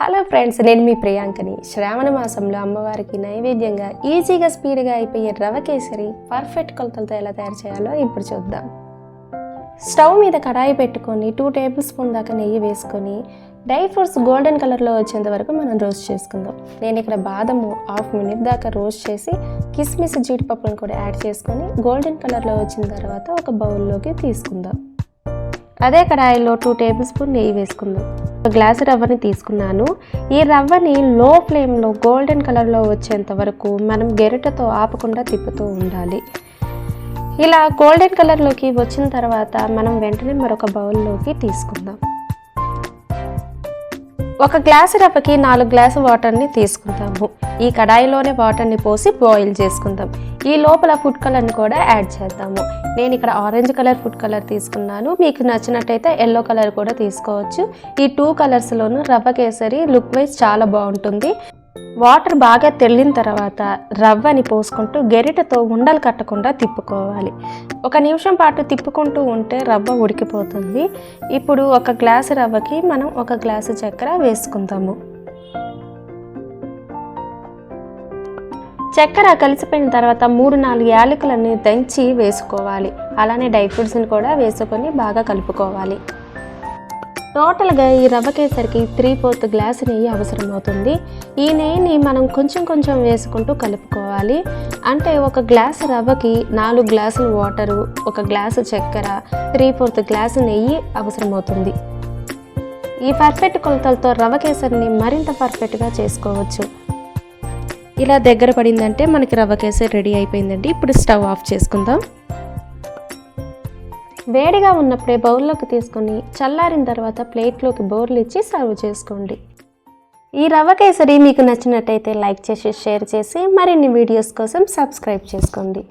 Hello friends, నేను మీ ప్రియాంకని. శ్రావణ మాసంలో అమ్మవారికి నైవేద్యంగా ఈజీగా స్పీడ్గా అయిపోయే రవ కేసరి పర్ఫెక్ట్ కొలతలతో ఎలా తయారు చేయాలో ఇప్పుడు చూద్దాం. స్టవ్ మీద కడాయి పెట్టుకొని 2 టేబుల్ స్పూన్ దాకా నెయ్యి వేసుకొని డ్రై ఫ్రూట్స్ గోల్డెన్ కలర్లో వచ్చేంత వరకు మనం రోస్ట్ చేసుకుందాం. నేను ఇక్కడ బాదము 1/2 మినిట్ దాకా రోస్ట్ చేసి కిస్మిస్ జీడిపప్పులను కూడా యాడ్ చేసుకొని గోల్డెన్ కలర్లో వచ్చిన తర్వాత ఒక బౌల్లోకి తీసుకుందాం. అదే కడాయిలో 2 టేబుల్ స్పూన్ నెయ్యి వేసుకుందాం. ఒక గ్లాసు రవ్వని తీసుకున్నాను. ఈ రవ్వని లో ఫ్లేమ్లో గోల్డెన్ కలర్లో వచ్చేంత వరకు మనం గెరిటతో ఆపకుండా తిప్పుతూ ఉండాలి. ఇలా గోల్డెన్ కలర్లోకి వచ్చిన తర్వాత మనం వెంటనే మరొక బౌల్లోకి తీసుకుందాం. ఒక గ్లాసు రవ్వకి 4 గ్లాసు వాటర్ని తీసుకుందాము. ఈ కడాయిలోనే వాటర్ని పోసి బాయిల్ చేసుకుందాం. ఈ లోపల ఫుడ్ కలర్ని కూడా యాడ్ చేద్దాము. నేను ఇక్కడ ఆరెంజ్ కలర్ ఫుడ్ కలర్ తీసుకున్నాను. మీకు నచ్చినట్టయితే ఎల్లో కలర్ కూడా తీసుకోవచ్చు. ఈ 2 కలర్స్లోనూ రవ్వ కేసరి లుక్ వైజ్ చాలా బాగుంటుంది. వాటర్ బాగా తెల్లిన తర్వాత రవ్వని పోసుకుంటూ గెరిటతో ఉండలు కట్టకుండా తిప్పుకోవాలి. 1 నిమిషం పాటు తిప్పుకుంటూ ఉంటే రవ్వ ఉడికిపోతుంది. ఇప్పుడు 1 గ్లాసు రవ్వకి మనం 1 గ్లాసు చక్కెర వేసుకుందాము. చక్కెర కలిసిపోయిన తర్వాత 3-4 యాలకులని దంచి వేసుకోవాలి. అలానే డ్రై ఫ్రూట్స్ని కూడా వేసుకొని బాగా కలుపుకోవాలి. టోటల్గా ఈ రవ్వ కేసరికి 3/4 గ్లాసు నెయ్యి అవసరం అవుతుంది. ఈ నెయ్యిని మనం కొంచెం వేసుకుంటూ కలుపుకోవాలి. అంటే 1 గ్లాసు రవ్వకి 4 గ్లాసులు వాటరు, 1 గ్లాసు చక్కెర, 3/4 గ్లాసు నెయ్యి అవసరం అవుతుంది. ఈ పర్ఫెక్ట్ కొలతలతో రవ్వ కేసరిని మరింత పర్ఫెక్ట్గా చేసుకోవచ్చు. ఇలా దగ్గర పడిందంటే మనకి రవ్వ కేసరి రెడీ అయిపోయిందండి. ఇప్పుడు స్టవ్ ఆఫ్ చేసుకుందాం. వేడిగా ఉన్నప్పుడే బౌల్లోకి తీసుకొని చల్లారిన తర్వాత ప్లేట్లోకి బౌల్ ఇచ్చి సర్వ్ చేసుకోండి. ఈ రవ్వ కేసరి మీకు నచ్చినట్టయితే లైక్ చేసి షేర్ చేసి మరిన్ని వీడియోస్ కోసం సబ్స్క్రైబ్ చేసుకోండి.